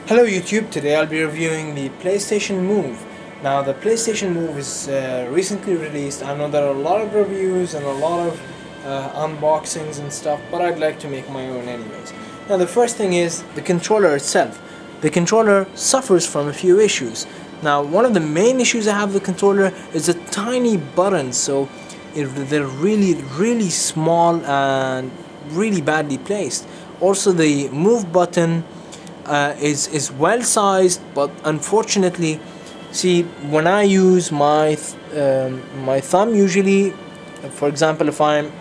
Hello YouTube, today I'll be reviewing the PlayStation Move. Now the PlayStation Move is recently released. I know there are a lot of reviews and a lot of unboxings and stuff, but I'd like to make my own anyways. Now the first thing is the controller itself. The controller suffers from a few issues. Now one of the main issues I have with the controller is the tiny buttons, so they're really small and really badly placed. Also the move button is well sized, but unfortunately, see, when I use my thumb, usually, for example, if I'm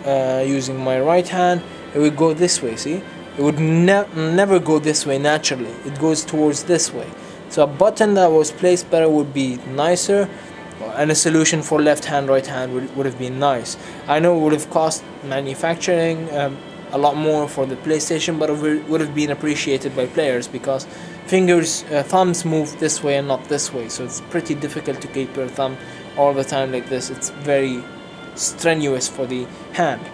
using my right hand, it would go this way. See, it would never go this way naturally. It goes towards this way. So a button that was placed better would be nicer, and a solution for left hand, right hand would have been nice. I know it would have cost manufacturing a lot more for the PlayStation, but it would have been appreciated by players because thumbs move this way and not this way, so it's pretty difficult to keep your thumb all the time like this. It's very strenuous for the hand.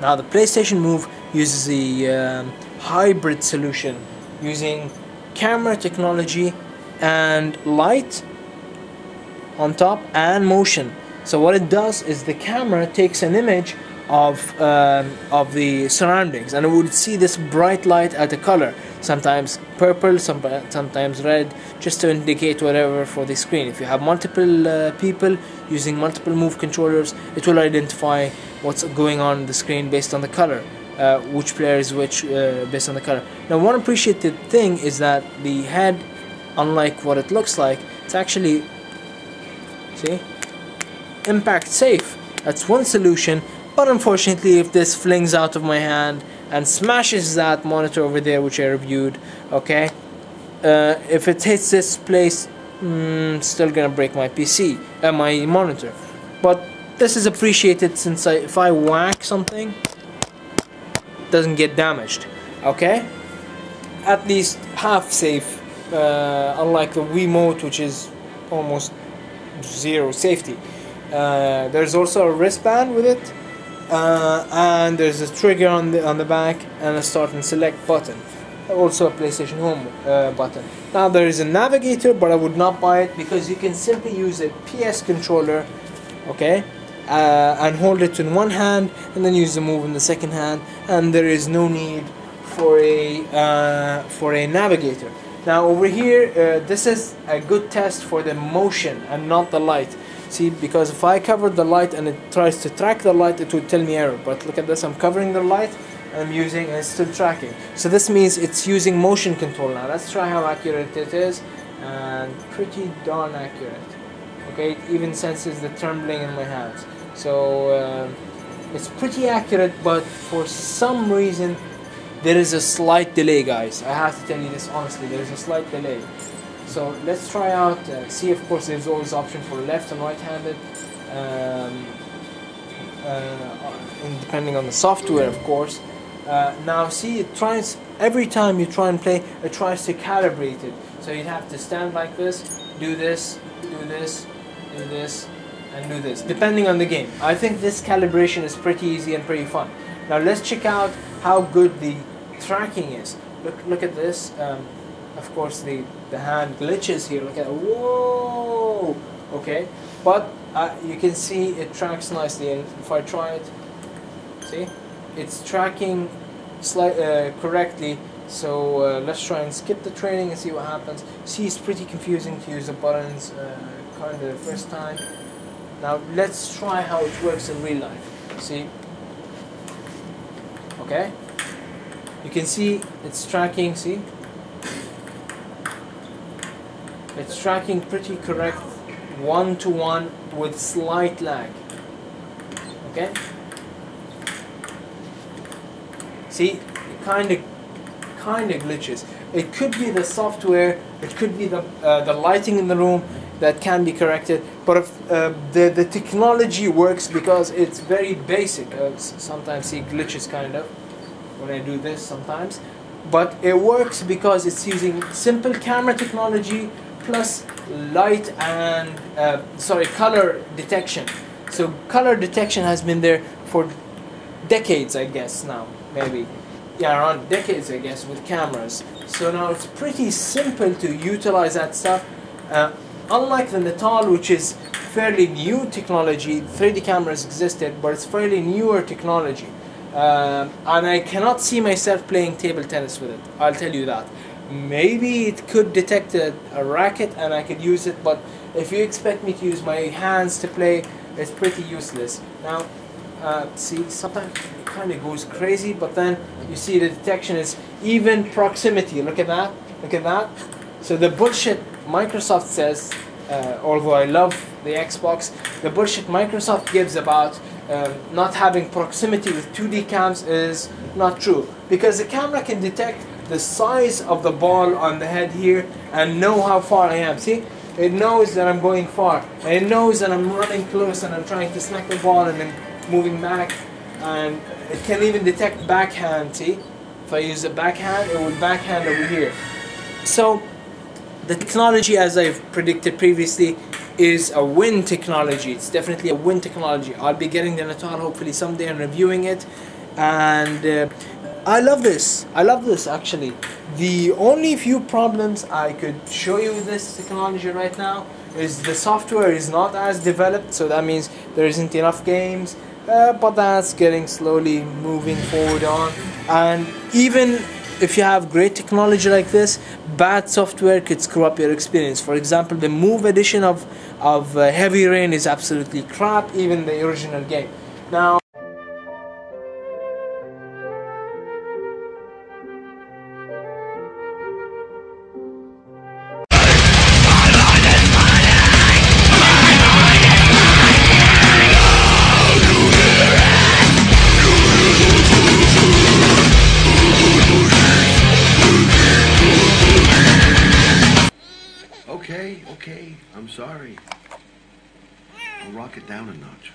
Now the PlayStation Move uses the hybrid solution using camera technology and light on top and motion. So what it does is the camera takes an image of the surroundings, and it would see this bright light at a color, sometimes purple, sometimes red, just to indicate whatever for the screen. If you have multiple people using multiple move controllers, it will identify what's going on the screen based on the color, which player is which based on the color. Now one appreciated thing is that the head, unlike what it looks like, it's actually, see, impact safe. That's one solution. But unfortunately, if this flings out of my hand and smashes that monitor over there, which I reviewed, okay, if it hits this place, still gonna break my PC, my monitor. But this is appreciated since if I whack something, it doesn't get damaged, okay? At least half safe, unlike the Wiimote, which is almost zero safety. There's also a wristband with it. And there's a trigger on the back and a start and select button, also a PlayStation Home button. Now there is a navigator, but I would not buy it because you can simply use a PS controller, okay, and hold it in one hand and then use the move in the second hand, and there is no need for a navigator. Now over here, this is a good test for the motion and not the light. See, because if I cover the light and it tries to track the light, it would tell me error. But look at this, I'm covering the light and I'm using, and it's still tracking. So this means it's using motion control. Now let's try how accurate it is, and pretty darn accurate. Okay, it even senses the trembling in my hands. So it's pretty accurate, but for some reason there is a slight delay, guys. I have to tell you this honestly, there is a slight delay. So let's try out, see, of course there's always option for left and right handed, depending on the software, of course. Now see, it tries, every time you try and play, it tries to calibrate it. So you'd have to stand like this, do this, do this, do this, and do this, depending on the game. I think this calibration is pretty easy and pretty fun. Now let's check out how good the tracking is. Look at this. Of course the hand glitches here. Look at, whoa, okay, but you can see it tracks nicely, and if I try it, see, it's tracking correctly. So let's try and skip the training and see what happens. See, it's pretty confusing to use the buttons kind of the first time. Now let's try how it works in real life. See, okay, you can see it's tracking, see, it's tracking pretty correct, 1-to-1 with slight lag. Okay. See, it kind of glitches. It could be the software. It could be the lighting in the room that can be corrected. But if the technology works because it's very basic. Sometimes see glitches kind of when I do this sometimes, but it works because it's using simple camera technology plus light and color detection. So color detection has been there for decades, I guess now, maybe. Yeah, around decades, I guess, with cameras. So now it's pretty simple to utilize that stuff. Unlike the Natal, which is fairly new technology, 3D cameras existed, but it's fairly newer technology. And I cannot see myself playing table tennis with it, I'll tell you that. Maybe it could detect a racket and I could use it, but if you expect me to use my hands to play, it's pretty useless. Now, see, sometimes it kind of goes crazy, but then you see the detection is even proximity. Look at that, look at that. So the bullshit Microsoft says, although I love the Xbox, the bullshit Microsoft gives about not having proximity with 2D cams is not true, because the camera can detect the size of the ball on the head here and know how far I am. See, it knows that I'm going far, and it knows that I'm running close and I'm trying to smack the ball and then moving back, and it can even detect backhand. See, if I use a backhand, it will backhand over here. So the technology, as I've predicted previously, is a win technology. It's definitely a win technology. I'll be getting the Natal hopefully someday and reviewing it, and I love this. I love this actually. The only few problems I could show you with this technology right now is the software is not as developed, so that means there isn't enough games, but that's getting slowly moving forward on. And even if you have great technology like this, bad software could screw up your experience. For example, the Move edition of Heavy Rain is absolutely crap, even the original game. Now, Okay, I'm sorry. I'll rock it down a notch.